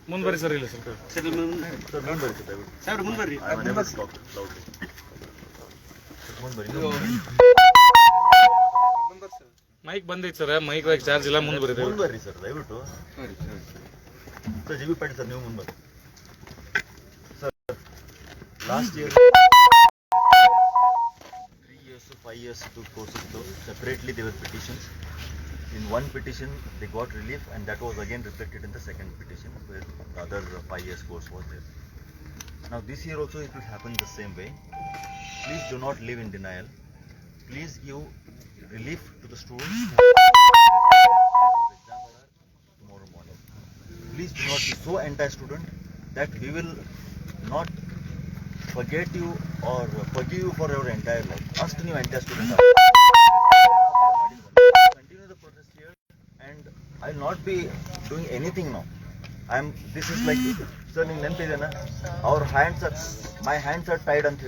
ಮುಂಬರಿ sir ಇಲ್ಲ sir sir ಮುಂಬರಿ sir ಮುಂಬರಿ mic ಬಂದೈತೆ sir mic charge ಇಲ್ಲ ಮುಂಬರಿ ಸರ್ ದಯವಿಟ್ಟು sir G B Patil sir ನೀವು ಮುಂಬರಿ sir last year 3 years 5 years to courses separately they were petitions. In one petition they got relief and that was again reflected in the second petition where the other 5 years course was there. Now this year also it will happen the same way. Please do not live in denial. Please give relief to the students tomorrow morning. Please do not be so anti-student that we will not forget you or forgive you for your entire life. Ask new anti-student. Continue the protest here and I will not be doing anything now. This is like, sir, our hands are, my hands are tied and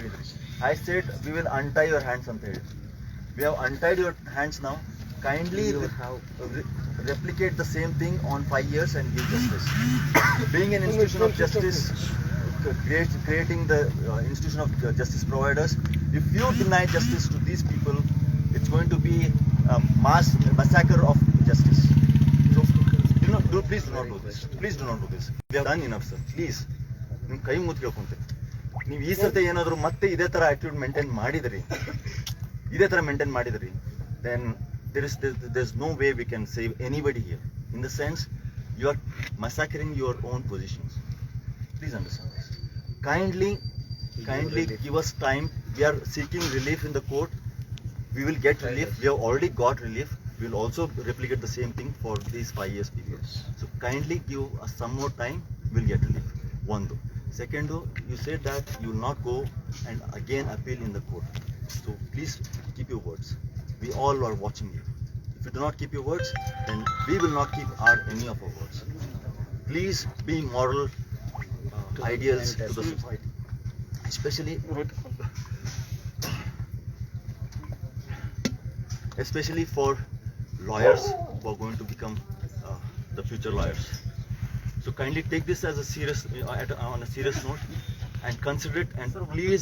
I said we will untie your hands and we have untied your hands now. Kindly replicate the same thing on 5 years and give justice. Being an institution of justice, creating the institution of justice providers, if you deny justice to these people, it's going to be a mass massacre of justice. So, please do not do this. Please do not do this. We have done enough, sir. Please. ನಿಮ್ಮ ಕೈ ಮುತ್ಕೊಂತೆ ನೀವು ಈ ಸರ್ತಿ ಏನಾದರೂ ಮತ್ತೆ ಇದೇ ಥರ attitude maintain ಮಾಡಿದ್ರಿ then there's no way we can save anybody here. In the sense, you are massacring your own positions. Please understand this. Kindly give us time. We are seeking relief in the court. We will get relief. We have already got relief. We will also replicate the same thing for these 5 years period. So kindly give us some more time. We will get relief. One though. Second though, you said that you will not go and again appeal in the court. So please keep your words. We all are watching you. If you do not keep your words, then we will not keep any of our words. Please be moral ideals to the society, especially for lawyers who are going to become the future lawyers. So kindly take this as a serious on a serious note and consider it, and please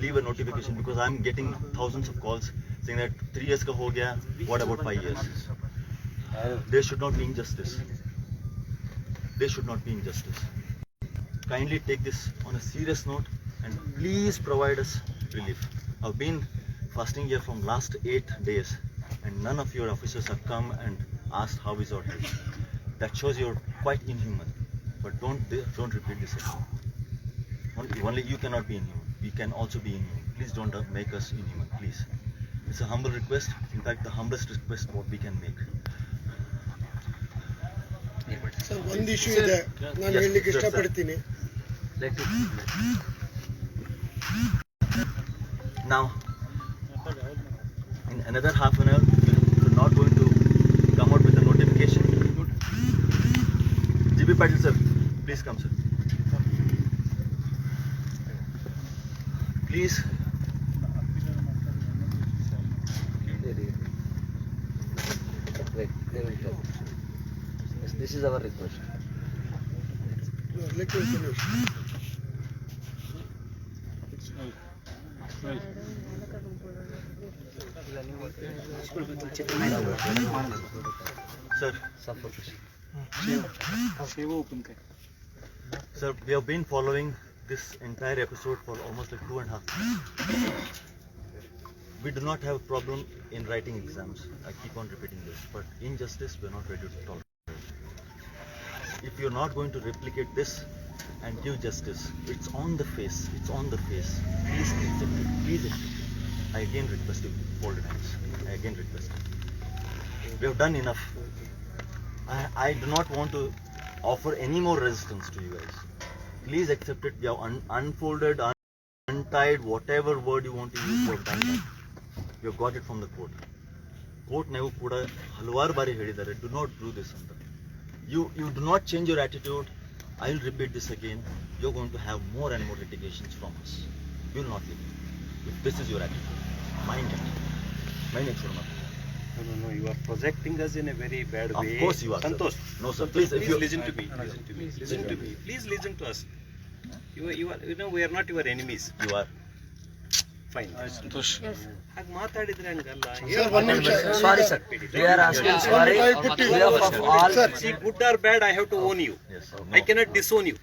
leave a notification, because I am getting thousands of calls saying that 3 years ka ho gaya, what about 5 years? There should not be injustice. Kindly take this on a serious note and please provide us relief. I've been fasting here from last 8 days and none of your officers have come and asked how is our health. That shows you're quite inhuman. But don't repeat this again. Only you cannot be inhuman. We can also be inhuman. Please don't make us inhuman, please. It's a humble request. In fact, the humblest request what we can make. Sir, one issue is that ನಾನು ಹೇಳಲಿಕ್ಕೆ ಇಷ್ಟಪಡ್ತೀನಿ. Now, in another half an hour, we're not going to come out with a notification. G.B. Patil sir, please come, sir. Please. Yes, this is our request. Let me finish. Sir, sir, we have been following this entire episode for almost like 2.5 months. We do not have a problem in writing exams. I keep on repeating this, but injustice we are not ready to tolerate. If you are not going to replicate this and give justice, it's on the face. Please accept it. I again request you, folded hands. I again request you. We have done enough. I do not want to offer any more resistance to you guys. Please accept it. We have unfolded, untied, whatever word you want to use, we have done that. We have got it from the court. Court never kuda halwaru bari helidare, do not do this anta. You do not change your attitude. I will repeat this again. You are going to have more and more litigations from us. You will not live. If this is your attitude, mind it. Mind it, sir. No, you are projecting us in a very bad Of way. course you are, sir. Santosh. No, sir. Please, if Please you listen to me. Listen to me. Please listen to us. We are not your enemies. you are. Fine. Santosh ಹಾಗೆ ಮಾತಾಡಿದ್ರೆ ಹಂಗಲ್ಲ. Sir, one minute. Sorry, sir. We are asking sorry on behalf of all. See, good or bad, I have to own you. Yes. I cannot disown you.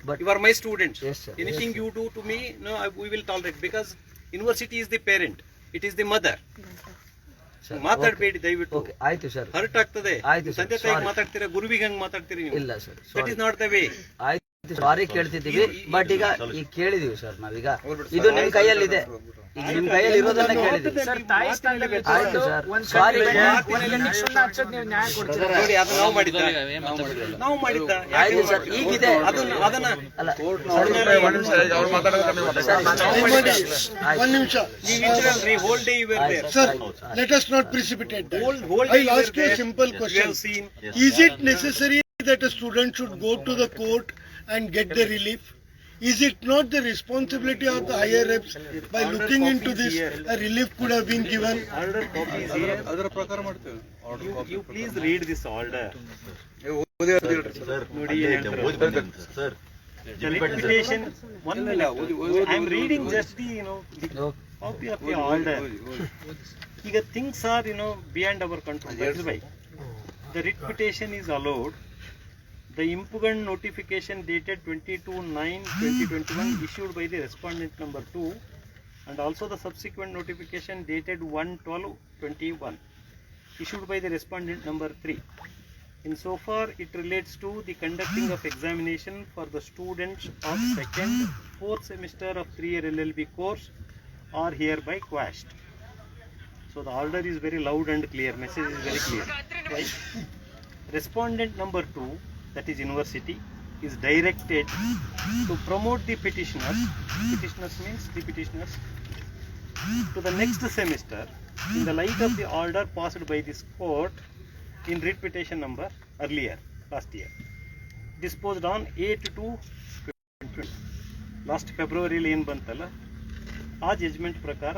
But You are my student. Yes, sir. Anything you do to me, no, we will tolerate because university is the parent. It is the mother. sir, ಮಾತಾಡಬೇಡಿ ದಯವಿಟ್ಟು. okay, ಆಯ್ತು sir. Hurt ಆಗ್ತದೆ. ಆಯ್ತು sir, ತಂದೆ ತಾಯಿಗೆ sorry. ಮಾತಾಡ್ತೀರಾ, ಗುರುವಿಗೆ ಹಂಗೆ ಮಾತಾಡ್ತೀರಿ ನೀವು. ಇಲ್ಲ sir, That sorry. is not the way. ಆಯ್ತು ಸಾರಿ ಕೇಳ್ತಿದ್ದೀವಿ, ಬಟ್ ಈಗ ಕೇಳಿದೀವಿ ಸರ್ ನಾವೀಗ. ಇದು ನಿಮ್ ಕೈಯಲ್ಲಿದೆ, ಈಗ ನಿಮ್ ಕೈಯಲ್ಲಿ ಇರೋದನ್ನ ಕೇಳಿದೀವಿ. ಆಯ್ತು ಸರ್, ಸಾರಿ. ನೋಡಿ, ಅದು ನಾವು ಮಾಡಿದ್ದ. ನಾವು ಮಾಡಿದ್ದ. ಆಯ್ತು ಸರ್, ಈಗಿದೆ ಅದನ್ನ ಅಲ್ಲ One ನಿಮಿಷ. ನೀವು whole day you were there. Sir, let us not precipitate that. Whole day I'll you ask were you a there. simple You question. have seen. Is it necessary that a student should go to the court and get the relief? Is it not the responsibility of the higher reps by looking into this, a relief could have been given? Order copy is here. You please read this order. Sir, ನೋಡಿ ಏನ್ ಹೇಳ್ತಾರೆ. ಓದ್ಬಂದಿದ್ದೀನಿ, sir. The reputation. One minute. I am reading just the copy of the order. ಈಗ things are beyond our control. That is why the reputation is allowed. The impugned notification dated 22/9/2021 issued by the respondent number 2 and also the subsequent notification dated 1/12/21 issued by the respondent number 3. Insofar it relates to the conducting of examination for the students of 2nd, 4th semester of 3-year LLB course are hereby quashed. So the order is very loud and clear, message is very clear. Right? Respondent number 2, that is university, is directed to promote the petitioners means the petitioners, to the next semester in the light of the order passed by this court in writ petition number earlier, last year, disposed on 8/2/2020. Last February ಏನು ಬಂತಲ್ಲ, ಆ judgment ಪ್ರಕಾರ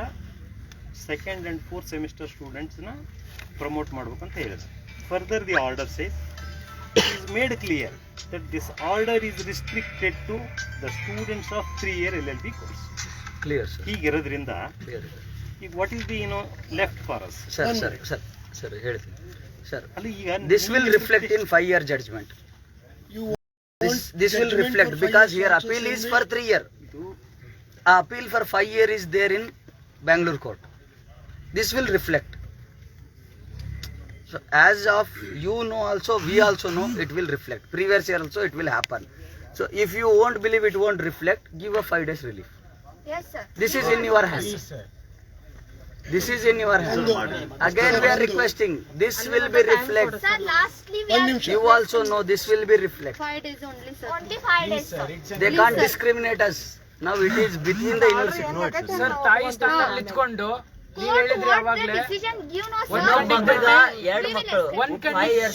2nd and 4th semester ಸ್ಟೂಡೆಂಟ್ಸ್ನ promote ಮಾಡ್ಬೇಕಂತ ಹೇಳಿದ್ರು. Further the order says it is made clear that this order is restricted to the students of 3-year LLB course. Clear sir, ಹೀಗಿರೋದ್ರಿಂದ clear ಈಗ what is the left for us? Sir. Sir sir sir ಹೇಳ್ತೀನಿ sir. ಅಲ್ಲಿ ಈಗ This will reflect in 5-year judgment. You This will judgment reflect for 5 because years here also appeal is same for way? 3 year. Appeal for 5 year is there in Bangalore court. This will reflect. So as of also, we also know it will reflect. Previous year also it will happen. So if you won't believe it won't reflect, give a 5 days relief. Yes, sir. This is in your hands. This is in your hands. Again we are requesting, this will be reflect. Sir, lastly we One are ನಿಮಿಷ. You also know this will be reflect. 5 days only, sir. Only 5 days, sir. They can't discriminate us. Now it is between the university. Sir ತಾಯಿ ಸ್ಥಾನದಲ್ಲಿ ಇಟ್ಕೊಂಡು ನೀವ್ ಹೇಳಿದ್ರಿ ಅವಾಗ್ಲೇ Decision give no, ಒಂದ್ sir. ಕಣ್ಣಿಗೆ ಎರಡು ಮಕ್ಕಳು ಒಂದ್ ಕಣ್ಣಿಗೆ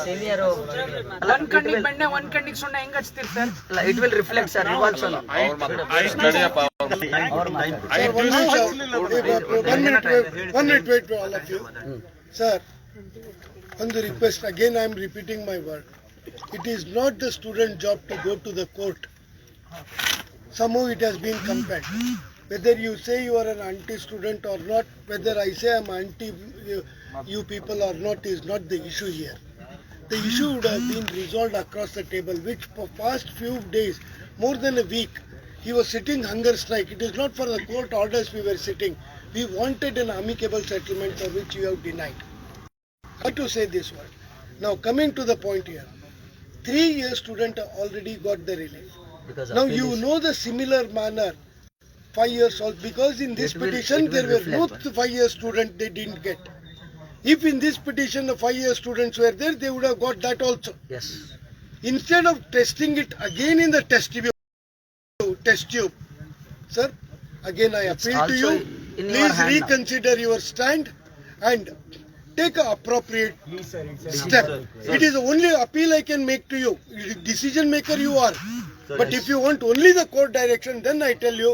ಸೀನಿಯರ್ ಒಂದ್ ಕಣ್ಣಿಗೆ ಬೆಣ್ಣೆ ಒಂದ್ ಕಣ್ಣಿಗೆ ಸುಣ್ಣ ಹೆಂಗ್ ಹಚ್ತೀರಿ sir? it will reflect, sir. You also know. Sir, one ನಿಮಿಷ. One minute, wait, all of you. Sir, on the request, again I am repeating my word. It is not the student job to go to the court. Somehow it has been compared. Whether you say you are an anti-student or not, whether I say I am anti you people or not is not the issue here. The issue would have been resolved across the table, which for past few days, more than a week, he was sitting hunger strike. It is not for the court orders we were sitting. We wanted an amicable settlement for which you have denied. How to say this word? Now coming to the point here, 3-year student already got the relief. Because Now appeal you is- know the similar manner, 5 years old, because in this It will- petition it will there were reflect, both 5-year students they didn't get. If in this petition the 5-year students were there, they would have got that also. Yes. Instead of testing it again in the test tube, sir, again I appeal to also you, in your please hand now. reconsider your stand and take an appropriate step. It is the only appeal I can make to you. Decision maker you are. But if you want only the court direction, then I tell you,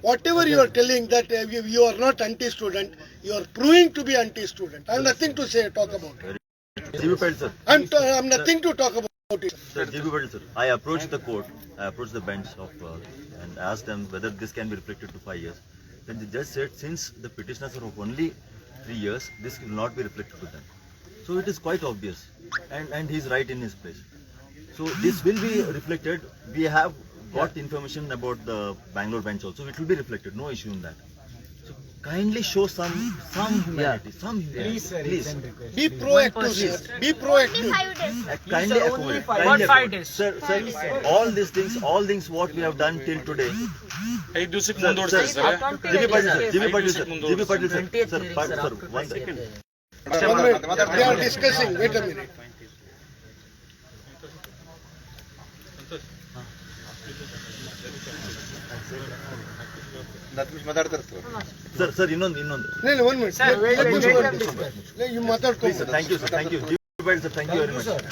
whatever you are telling that you are not anti-student, You are proving to be anti-student. I have nothing to say, talk about it. G.B. Patil, sir. I'm nothing to talk about it. Sir, G.B. Patil, sir. I approached the court, I approached the bench and asked them whether this can be reflected to 5 years. Then the judge said, since the petitioners are of only 3 years, this will not be reflected to them. So it is quite obvious, and he's right in his place. So this will be reflected. We have got information about the Bangalore bench also. It will be reflected. No issue in that. So kindly show some humanity, some humanity. Please, sir, Please. Be proactive, sir. Be Only proactive. 5 days, sir. Kindly only accommodate. five- Kindly what 5 accommodate. days? Sir, all things what we have done till today. 5 ದಿವಸಕ್ಕೆ ಮುಂದೂಡ್ತಾರೆ sir. G.B. Patil, sir. G.B. Patil, sir. Mundu G.B. Patil, sir. 20th Sir, hearing, sir, sir, sir, after one second. One minute. They are discussing. Wait a minute. Sir, sir, ಇನ್ನೊಂದು No, 1 minute. Sir, wait, Let wait, them let go. them discuss. You matter Please, sir. Thank you, sir. Thank you. G.B. Patil, sir. Thank you very much. Sir